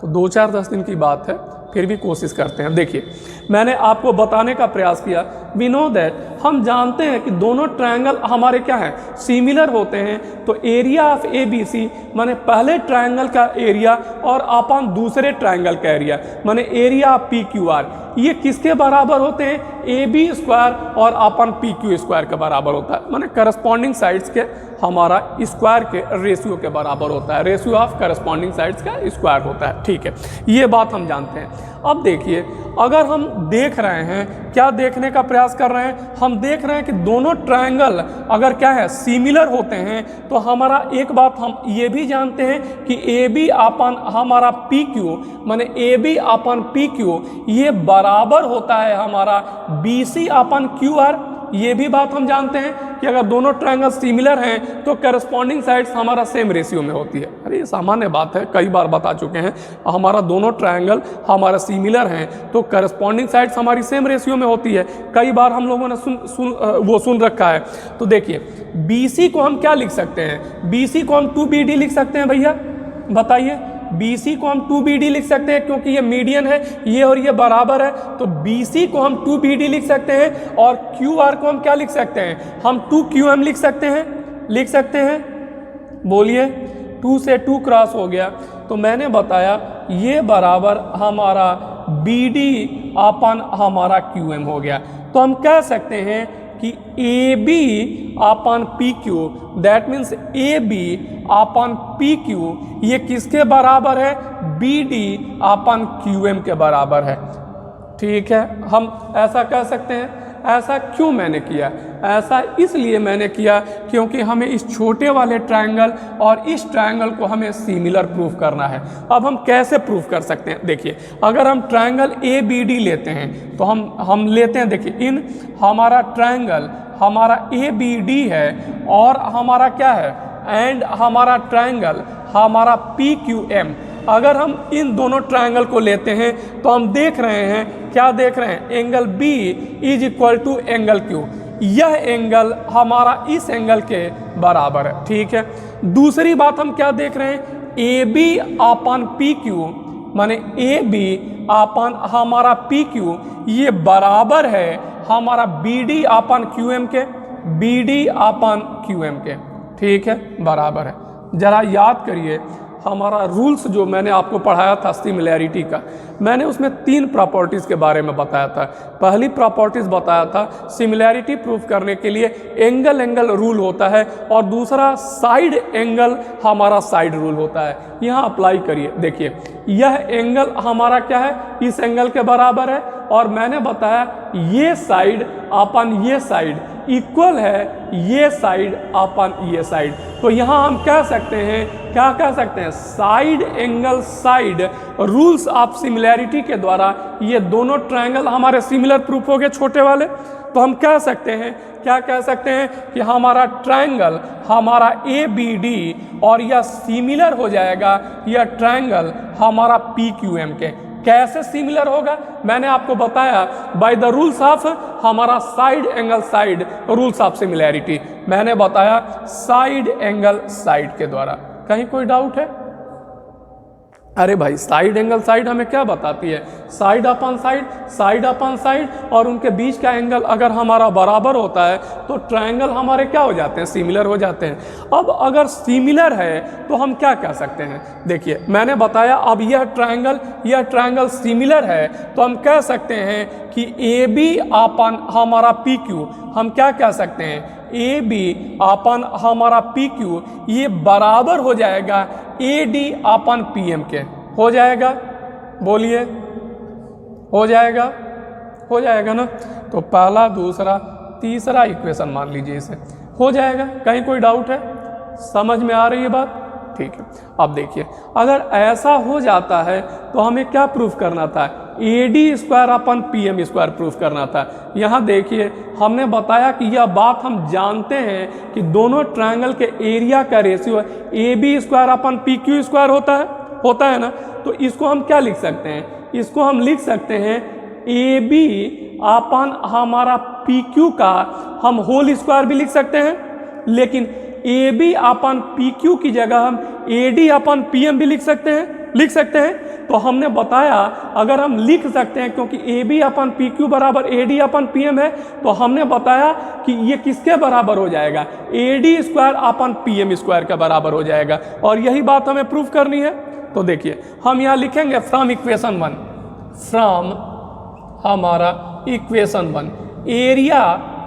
तो 2-4-10 दिन की बात है, फिर भी कोशिश करते हैं। देखिए, मैंने आपको बताने का प्रयास किया, वी नो दैट, हम जानते हैं कि दोनों ट्रायंगल हमारे क्या हैं, सिमिलर होते हैं। तो area of A B C माने पहले ट्रायंगल का एरिया और अपन दूसरे ट्रायंगल का एरिया माने area of P Q R, ये किसके बराबर होते हैं? ए बी स्क्वायर और अपन पी क्यू स्क्वायर के बराबर होता है, माने करस्पॉन्डिंग साइड्स के हमारा स्क्वायर के रेशियो के बराबर होता है, रेशियो ऑफ करस्पॉन्डिंग साइड्स का स्क्वायर होता है। ठीक है, ये बात हम जानते हैं। अब देखिए, अगर हम देख रहे हैं, क्या देखने का प्रयास कर रहे हैं, हम देख रहे हैं कि दोनों ट्रायंगल अगर क्या है, सिमिलर होते हैं, तो हमारा एक बात हम ये भी जानते हैं कि ए बी अपन हमारा पी क्यू माने A B upon P Q ये बराबर होता है हमारा बी सी अपन क्यू आर। ये भी बात हम जानते हैं कि अगर दोनों ट्रायंगल सिमिलर हैं तो करस्पॉन्डिंग साइड्स हमारा सेम रेशियो में होती है। अरे ये सामान्य बात है, कई बार बता चुके हैं, हमारा दोनों ट्रायंगल हमारा सिमिलर हैं तो करस्पॉन्डिंग साइड्स हमारी सेम रेशियो में होती है। कई बार हम लोगों ने सुन रखा है। तो देखिए, बी सी को हम क्या लिख सकते हैं? बी सी को हम 2BD लिख सकते हैं भैया, बताइए। BC को हम 2BD लिख सकते हैं क्योंकि ये मीडियन है, ये और ये बराबर है, तो BC को हम 2BD लिख सकते हैं। और QR को हम क्या लिख सकते हैं? हम 2QM लिख सकते हैं, बोलिए। 2 से 2 क्रॉस हो गया, तो मैंने बताया ये बराबर हमारा BD अपन हमारा QM हो गया। तो हम कह सकते हैं कि AB upon PQ, that means AB upon PQ ये किसके बराबर है? BD अपन QM के बराबर है। ठीक है, हम ऐसा कह सकते हैं। ऐसा क्यों मैंने किया? ऐसा इसलिए मैंने किया क्योंकि हमें इस छोटे वाले ट्रायंगल और इस ट्रायंगल को हमें सिमिलर प्रूफ करना है। अब हम कैसे प्रूफ कर सकते हैं? देखिए, अगर हम ट्रायंगल ABD लेते हैं तो हम लेते हैं, देखिए, इन हमारा ट्रायंगल हमारा ABD है और हमारा क्या है, एंड हमारा ट्रायंगल हमारा PQM। अगर हम इन दोनों ट्रायंगल को लेते हैं तो हम देख रहे हैं, क्या देख रहे हैं? Angle B is equal to angle Q। यह एंगल हमारा इस एंगल के बराबर है। ठीक है, दूसरी बात हम क्या देख रहे हैं? AB अपन PQ माने AB अपन हमारा PQ ये बराबर है हमारा BD अपन QM के, BD अपन QM के। ठीक है, बराबर है। जरा याद करिए, हमारा रूल्स जो मैंने आपको पढ़ाया था सिमिलैरिटी का, मैंने उसमें 3 प्रॉपर्टीज़ के बारे में बताया था। पहली प्रॉपर्टीज़ बताया था, सिमिलैरिटी प्रूफ करने के लिए एंगल रूल होता है, और दूसरा साइड एंगल हमारा साइड रूल होता है। यहाँ अप्लाई करिए, देखिए, यह एंगल हमारा क्या है, इस एंगल के बराबर है, और मैंने बताया ये साइड अपन ये साइड इक्वल है ये साइड अपन ये साइड। तो यहाँ हम कह सकते हैं, क्या कह सकते हैं? Side angle side rules of similarity के द्वारा ये दोनों ट्रायंगल हमारे सिमिलर प्रूफ हो गए, छोटे वाले। तो हम कह सकते हैं, क्या कह सकते हैं कि हमारा ट्रायंगल हमारा ABD और यह सिमिलर हो जाएगा यह ट्रायंगल हमारा PQM के। कैसे सिमिलर होगा? मैंने आपको बताया बाय द रूल्स ऑफ हमारा side angle side rules of similarity, मैंने बताया साइड एंगल साइड के द्वारा। कहीं कोई डाउट है? अरे भाई, साइड एंगल साइड हमें क्या बताती है? साइड अपन साइड और उनके बीच का एंगल अगर हमारा बराबर होता है तो ट्रायंगल हमारे क्या हो जाते हैं? सिमिलर हो जाते हैं। अब अगर सिमिलर है तो हम क्या कह सकते हैं? देखिए, मैंने बताया, अब यह ट्रायंगल सिमिलर है तो हम कह सकते हैं कि AB अपन हमारा PQ, हम क्या कह सकते हैं? AB अपन हमारा PQ ये बराबर हो जाएगा AD अपन PM के। हो जाएगा? बोलिए, हो जाएगा ना? तो पहला, दूसरा, तीसरा इक्वेशन मान लीजिए इसे, हो जाएगा। कहीं कोई डाउट है? समझ में आ रही है बात? ठीक है, अब देखिए, अगर ऐसा हो जाता है तो हमें क्या प्रूफ करना था? AD square upon PM square proof करना था। यहाँ देखिए, हमने बताया कि यह बात हम जानते हैं कि दोनों ट्रायंगल के एरिया का रेशियो AB स्क्वायर अपन PQ स्क्वायर होता है। होता है ना, तो इसको हम क्या लिख सकते हैं, इसको हम लिख सकते हैं ए बी अपन हमारा पी क्यू का हम होल स्क्वायर भी लिख सकते हैं, लेकिन A B upon P Q की जगह हम A D upon P M भी लिख सकते हैं। तो हमने बताया अगर हम लिख सकते हैं, क्योंकि A B upon P Q बराबर A D upon P M है, तो हमने बताया कि ये किसके बराबर हो जाएगा, A D square upon P M square के बराबर हो जाएगा। और यही बात हमें प्रूफ करनी है। तो देखिए हम यहाँ लिखेंगे फ्रॉम इक्वेशन 1, फ्रॉम हमारा इक्वेशन 1 एरिया,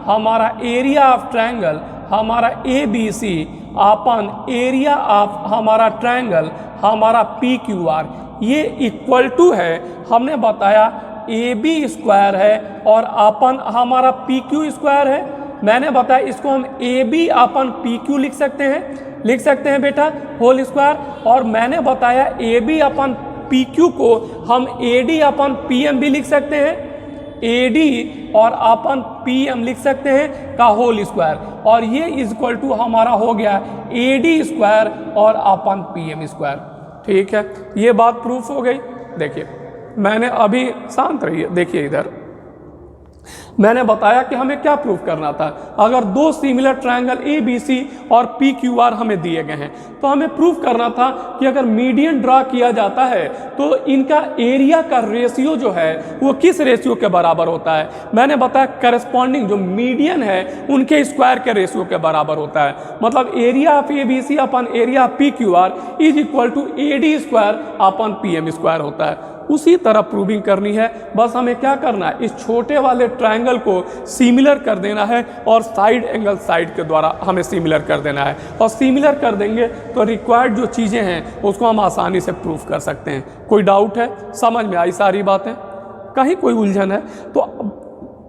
हमारा एरिया ऑफ ट्रायंगल हमारा A B C upon area of हमारा ट्रायंगल हमारा पी क्यू आर, ये इक्वल टू है, हमने बताया ए बी स्क्वायर है और अपन हमारा पी क्यू स्क्वायर है। मैंने बताया इसको हम A B upon P Q लिख सकते हैं बेटा होल स्क्वायर, और मैंने बताया A B upon P Q को हम A D upon P M भी लिख सकते हैं, ए डी और अपन पी एम लिख सकते हैं का होल स्क्वायर, और ये इक्वल टू हमारा हो गया ए डी स्क्वायर और अपन पी एम स्क्वायर। ठीक है, ये बात प्रूफ हो गई। देखिए मैंने अभी शांत रहिए, देखिए इधर मैंने बताया कि हमें क्या प्रूफ करना था। अगर दो similar triangle A B C और पी क्यू आर हमें दिए गए हैं, तो हमें प्रूफ करना था कि अगर मीडियन ड्रा किया जाता है तो इनका एरिया का रेशियो जो है वो किस रेशियो के बराबर होता है। मैंने बताया करस्पॉन्डिंग जो मीडियन है उनके स्क्वायर के रेशियो के बराबर होता है। मतलब area of A B C upon area of P Q R is equal to A D square upon P M square होता है। उसी तरह प्रूविंग करनी है, बस हमें क्या करना है, इस छोटे वाले ट्रायंगल को सिमिलर कर देना है और साइड एंगल साइड के द्वारा हमें सिमिलर कर देना है, और सिमिलर कर देंगे तो रिक्वायर्ड जो चीज़ें हैं उसको हम आसानी से प्रूफ कर सकते हैं। कोई डाउट है, समझ में आई सारी बातें, कहीं कोई उलझन है तो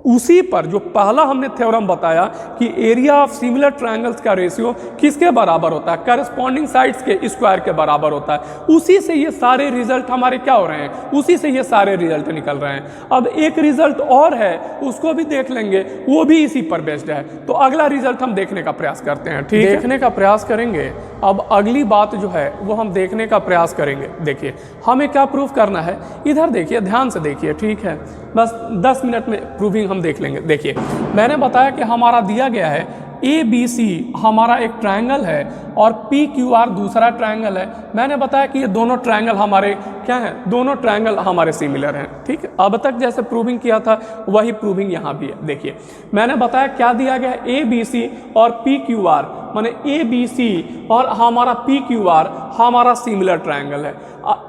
उसी पर जो पहला हमने थ्योरम बताया कि एरिया ऑफ सिमिलर ट्रायंगल्स का रेशियो किसके बराबर होता है, करस्पॉन्डिंग साइड्स के स्क्वायर के बराबर होता है। उसी से ये सारे रिजल्ट हमारे क्या हो रहे हैं, उसी से ये सारे रिजल्ट निकल रहे हैं। अब एक रिजल्ट और है, उसको भी देख लेंगे, वो भी इसी पर बेस्ड है। तो अगला रिजल्ट हम देखने का प्रयास करते हैं। ठीक है, देखने का प्रयास करेंगे। अब अगली बात जो है वो हम देखने का प्रयास करेंगे। देखिए हमें क्या प्रूफ करना है, इधर देखिए, ध्यान से देखिए। ठीक है, बस 10 मिनट में प्रूविंग हम देख लेंगे। देखिए मैंने बताया कि हमारा दिया गया है ए बी सी हमारा एक ट्रायंगल है और पी क्यू आर दूसरा ट्रायंगल है। मैंने बताया कि ये दोनों ट्रायंगल हमारे क्या हैं, दोनों ट्रायंगल हमारे सिमिलर हैं। ठीक है, अब तक जैसे प्रूविंग किया था वही प्रूविंग यहाँ भी है। देखिए मैंने बताया क्या दिया गया है, ए बी सी और पी क्यू आर, माने ए बी सी और हमारा पी क्यू आर हमारा सिमिलर ट्रायंगल है।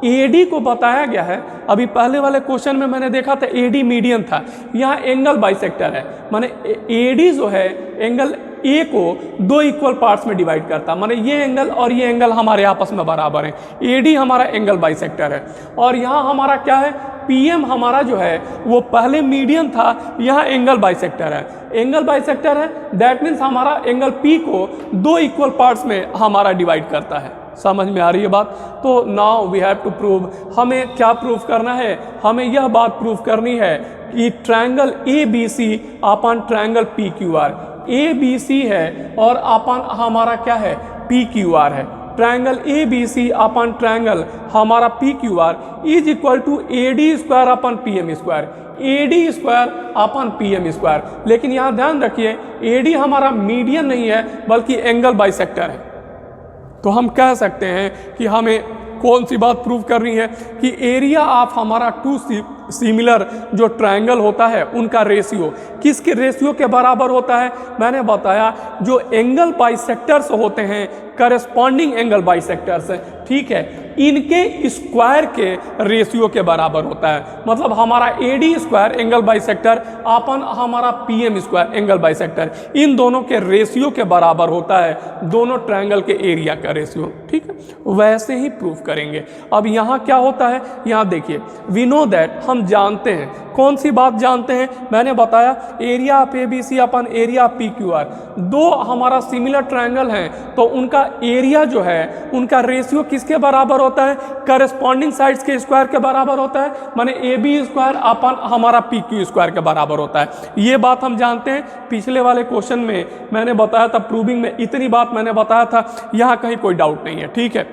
ए डी को बताया गया है, अभी पहले वाले क्वेश्चन में मैंने देखा था ए डी मीडियन था, यहाँ एंगल बाइसेक्टर है। माने ए डी जो है एंगल ए को दो इक्वल पार्ट्स में डिवाइड करता, माने ये एंगल और ये एंगल हमारे आपस में बराबर हैं। ए डी हमारा एंगल बाइसेक्टर है, और यहाँ हमारा क्या है, पी एम हमारा जो है वो पहले मीडियन था, यहाँ एंगल बाइसेक्टर है। एंगल बाइसेक्टर है दैट मीन्स हमारा एंगल पी को दो इक्वल पार्ट्स में हमारा डिवाइड करता है। समझ में आ रही है बात। तो now we have to prove, हमें क्या प्रूफ करना है, हमें यह बात प्रूफ करनी है कि triangle A B C upon triangle P Q R, A B C है और अपन हमारा क्या है, पी क्यू आर है। Triangle A B C upon triangle हमारा P Q R is equal to A D square upon P M square, A D square upon P M square. लेकिन यहाँ ध्यान रखिए ए डी हमारा median नहीं है बल्कि एंगल बाइसेक्टर है। तो हम कह सकते हैं कि हमें कौन सी बात प्रूव करनी है कि एरिया ऑफ हमारा टू सिमिलर जो ट्रायंगल होता है उनका रेशियो किसके रेशियो के बराबर होता है। मैंने बताया जो एंगल बाइसेक्टर्स होते हैं, करस्पॉन्डिंग एंगल बाइसेक्टर्स, ठीक है, इनके स्क्वायर के रेशियो के बराबर होता है। मतलब हमारा A D square angle bisector upon हमारा P M square angle bisector, इन दोनों के रेशियो के बराबर होता है, दोनों ट्रायंगल के एरिया का रेशियो। ठीक है, वैसे ही प्रूफ करेंगे। अब यहाँ क्या होता है, यहाँ देखिए, वी नो दैट, हम जानते हैं, कौन सी बात जानते हैं, मैंने बताया area of A B C upon area of P Q R, दो हमारा सिमिलर ट्रायंगल हैं तो उनका एरिया जो है उनका रेशियो किसके बराबर होता है, करस्पॉन्डिंग साइड्स के स्क्वायर के बराबर होता है। माने ए बी स्क्वायर अपन हमारा पी क्यू स्क्वायर के बराबर होता है। ये बात हम जानते हैं, पिछले वाले क्वेश्चन में मैंने बताया था, प्रूविंग में इतनी बात मैंने बताया था, यहाँ कहीं कोई डाउट नहीं है। ठीक है,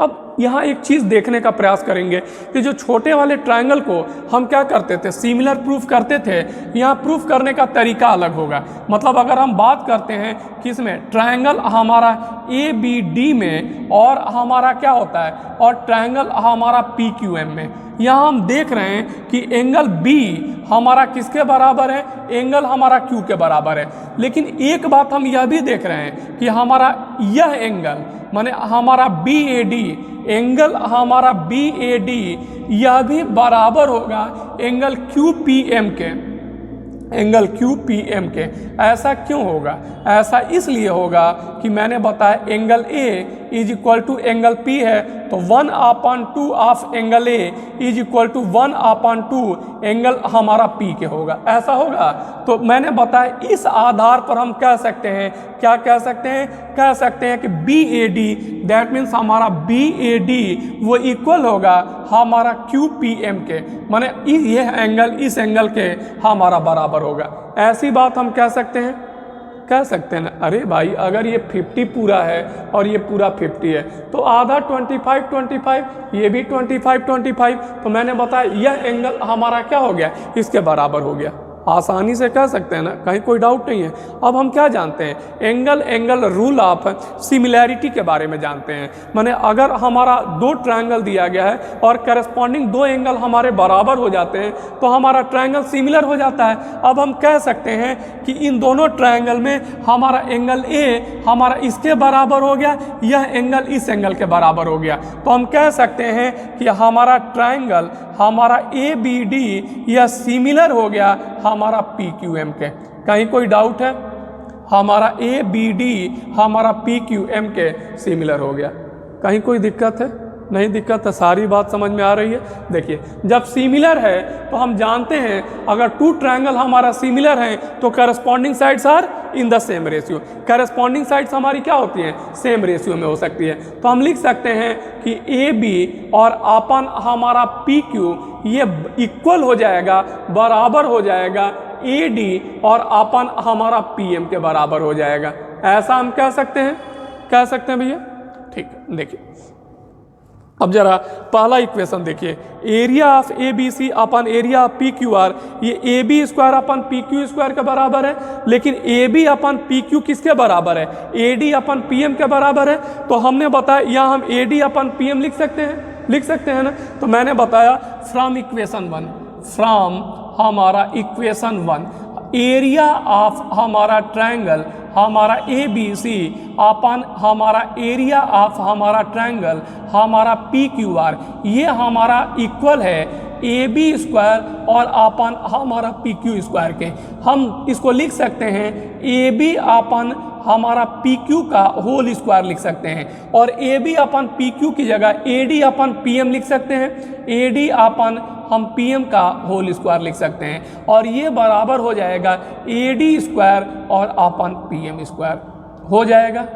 अब यहाँ एक चीज़ देखने का प्रयास करेंगे कि जो छोटे वाले ट्रायंगल को हम क्या करते थे, सिमिलर प्रूफ करते थे, यहाँ प्रूफ करने का तरीका अलग होगा। मतलब अगर हम बात करते हैं किसमें, ट्रायंगल हमारा ABD में और हमारा क्या होता है, और ट्रायंगल हमारा PQM में, यहाँ हम देख रहे हैं कि एंगल B हमारा किसके बराबर है, एंगल हमारा Q के बराबर है। लेकिन एक बात हम यह भी देख रहे हैं कि हमारा यह एंगल माने हमारा BAD, एंगल हमारा BAD यह भी बराबर होगा एंगल QPM के, एंगल QPM के। ऐसा क्यों होगा? ऐसा इसलिए होगा कि मैंने बताया angle A is equal to angle P है, तो 1/2 of angle A is equal to 1/2 angle हमारा P के होगा। ऐसा होगा। तो मैंने बताया इस आधार पर हम कह सकते हैं, क्या कह सकते हैं, कह सकते हैं कि BAD दैट मीन्स हमारा BAD वो इक्वल होगा हमारा QPM के, माने यह एंगल इस एंगल के हमारा बराबर होगा। ऐसी बात हम कह सकते हैं, कह सकते हैं ना। अरे भाई अगर ये 50 पूरा है और ये पूरा 50 है तो आधा 25, ये भी 25, तो मैंने बताया यह एंगल हमारा क्या हो गया, इसके बराबर हो गया। आसानी से कह सकते हैं ना, कहीं कोई डाउट नहीं है। अब हम क्या जानते हैं, एंगल रूल ऑफ सिमिलैरिटी के बारे में जानते हैं। माने अगर हमारा दो ट्रायंगल दिया गया है और करस्पॉन्डिंग दो एंगल हमारे बराबर हो जाते हैं तो हमारा ट्रायंगल सिमिलर हो जाता है। अब हम कह सकते हैं कि इन दोनों ट्रायंगल में हमारा एंगल ए हमारा इसके बराबर हो गया, यह एंगल इस एंगल के बराबर हो गया, तो हम कह सकते हैं कि हमारा ट्रायंगल हमारा ABD यह सिमिलर हो गया हमारा PQM के। कहीं कोई डाउट है? हमारा ABD हमारा PQM के सिमिलर हो गया। कहीं कोई दिक्कत है? नहीं दिक्कत है, सारी बात समझ में आ रही है। देखिए जब सिमिलर है तो हम जानते हैं अगर टू ट्रायंगल हमारा सिमिलर है तो corresponding sides are in the same ratio. Corresponding sides हमारी क्या होती हैं, सेम रेशियो में हो सकती है। तो हम लिख सकते हैं कि AB और अपन हमारा PQ ये इक्वल हो जाएगा, बराबर हो जाएगा AD और अपन हमारा PM के बराबर हो जाएगा। ऐसा हम कह सकते हैं, कह सकते हैं भैया। ठीक है, देखिए अब जरा पहला इक्वेशन देखिए, area of ABC upon area of PQR, ये AB स्क्वायर अपन PQ स्क्वायर के बराबर है, लेकिन AB अपन PQ किसके बराबर है, AD अपन PM के बराबर है। तो हमने बताया यहाँ हम AD अपन PM लिख सकते हैं ना। तो मैंने बताया फ्रॉम इक्वेशन 1, फ्रॉम हमारा इक्वेशन 1 एरिया ऑफ हमारा ट्रायंगल हमारा ABC अपन हमारा एरिया ऑफ हमारा ट्रायंगल हमारा PQR ये हमारा इक्वल है AB स्क्वायर और अपन हमारा PQ स्क्वायर के। हम इसको लिख सकते हैं AB अपन हमारा PQ का होल स्क्वायर लिख सकते हैं, और AB अपन PQ की जगह AD अपन PM लिख सकते हैं, AD अपन हम PM का होल स्क्वायर लिख सकते हैं, और ये बराबर हो जाएगा AD स्क्वायर और अपन PM स्क्वायर हो जाएगा।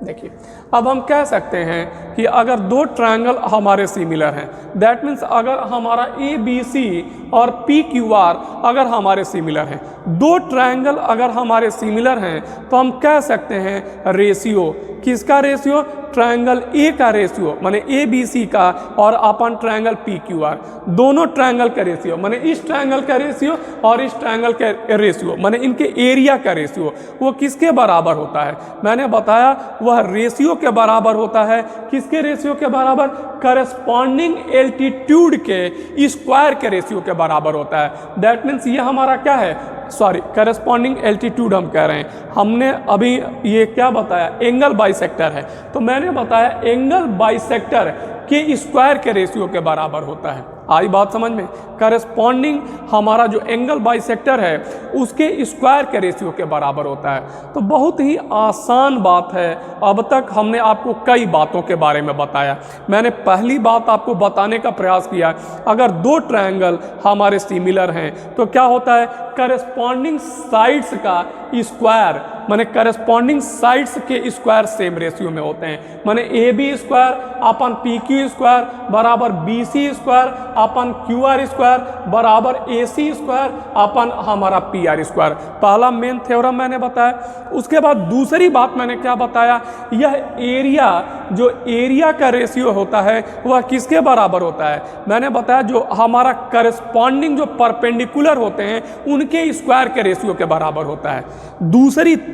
देखिए अब हम कह सकते हैं कि अगर दो ट्रायंगल हमारे सिमिलर हैं, दैट मीन्स अगर हमारा ABC और PQR अगर हमारे सिमिलर हैं, दो ट्रायंगल अगर हमारे सिमिलर हैं तो हम कह सकते हैं रेशियो, किसका रेशियो, ट्रायंगल A का रेशियो माने ABC का और अपन ट्रायंगल PQR दोनों ट्रायंगल का रेशियो माने इस ट्रायंगल का रेशियो और इस ट्रायंगल का रेशियो माने इनके एरिया का रेशियो वो किसके बराबर होता है। मैंने बताया वह रेशियो के बराबर होता है, किसके रेशियो के बराबर, करस्पॉन्डिंग एल्टीट्यूड के स्क्वायर के रेशियो के बराबर होता है। दैट मीन्स ये हमारा क्या है, सॉरी करस्पॉन्डिंग एल्टीट्यूड हम कह रहे हैं, हमने अभी ये क्या बताया, एंगल बाइसेक्टर है। तो मैंने बताया एंगल बाइसेक्टर के स्क्वायर के रेशियो के बराबर होता है। आई बात समझ में, करस्पॉन्डिंग हमारा जो एंगल बाइसेक्टर है उसके स्क्वायर के रेशियो के बराबर होता है। तो बहुत ही आसान बात है। अब तक हमने आपको कई बातों के बारे में बताया। मैंने पहली बात आपको बताने का प्रयास किया, अगर दो ट्रायंगल हमारे सिमिलर हैं तो क्या होता है, करस्पॉन्डिंग साइड्स का स्क्वायर माने करस्पॉन्डिंग साइड्स के स्क्वायर सेम रेशियो में होते हैं। माने A B square upon P Q square बराबर B C square upon Q R square बराबर ए सी स्क्वायर अपन हमारा पी आर स्क्वायर। पहला मेन थ्योरम मैंने बताया। उसके बाद दूसरी बात मैंने क्या बताया, यह एरिया, जो एरिया का रेशियो होता है वह किसके बराबर होता है। मैंने बताया जो हमारा करस्पॉन्डिंग जो परपेंडिकुलर होते हैं उनके स्क्वायर के रेशियो के बराबर होता है।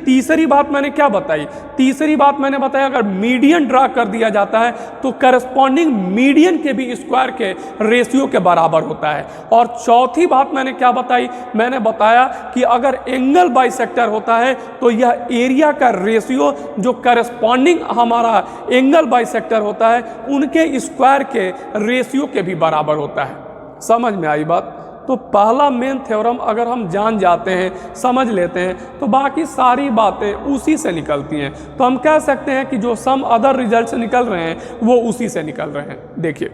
तीसरी बात मैंने क्या बताई, तीसरी बात मैंने बताया अगर मीडियन ड्रा कर दिया जाता है तो करस्पॉन्डिंग मीडियन के भी स्क्वायर के रेशियो के बराबर होता है। और चौथी बात मैंने क्या बताई, मैंने बताया कि अगर एंगल बाइसेक्टर होता है तो यह एरिया का रेशियो जो करस्पॉन्डिंग हमारा एंगल बाइसेक्टर होता है उनके स्क्वायर के रेशियो के भी बराबर होता है। समझ में आई बात। तो पहला मेन थ्योरम अगर हम जान जाते हैं, समझ लेते हैं, तो बाकी सारी बातें उसी से निकलती हैं। तो हम कह सकते हैं कि जो सम अदर रिजल्ट्स निकल रहे हैं वो उसी से निकल रहे हैं। देखिए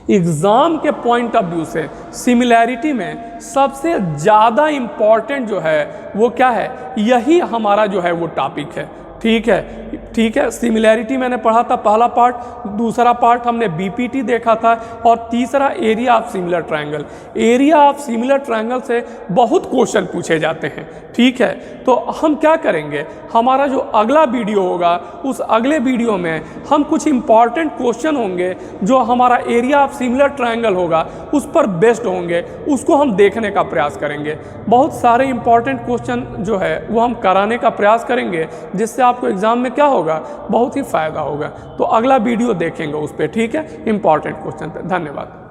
एग्ज़ाम के पॉइंट ऑफ व्यू से सिमिलैरिटी में सबसे ज़्यादा इम्पॉर्टेंट जो है वो क्या है, यही हमारा जो है वो टॉपिक है। ठीक है, सिमिलैरिटी मैंने पढ़ा था पहला पार्ट, दूसरा पार्ट हमने बीपीटी देखा था और तीसरा area of similar triangle. Area of similar triangle से बहुत क्वेश्चन पूछे जाते हैं। ठीक है, तो हम क्या करेंगे, हमारा जो अगला वीडियो होगा उस अगले वीडियो में हम कुछ इंपॉर्टेंट क्वेश्चन होंगे जो हमारा एरिया ऑफ सिमिलर ट्रायंगल होगा उस पर बेस्ड होंगे, उसको हम देखने का प्रयास करेंगे। बहुत सारे इंपॉर्टेंट क्वेश्चन जो है वो हम कराने का प्रयास करेंगे जिससे आपको एग्जाम में क्या होगा, बहुत ही फायदा होगा। तो अगला वीडियो देखेंगे उस पर। ठीक है, इंपॉर्टेंट क्वेश्चन पे। धन्यवाद।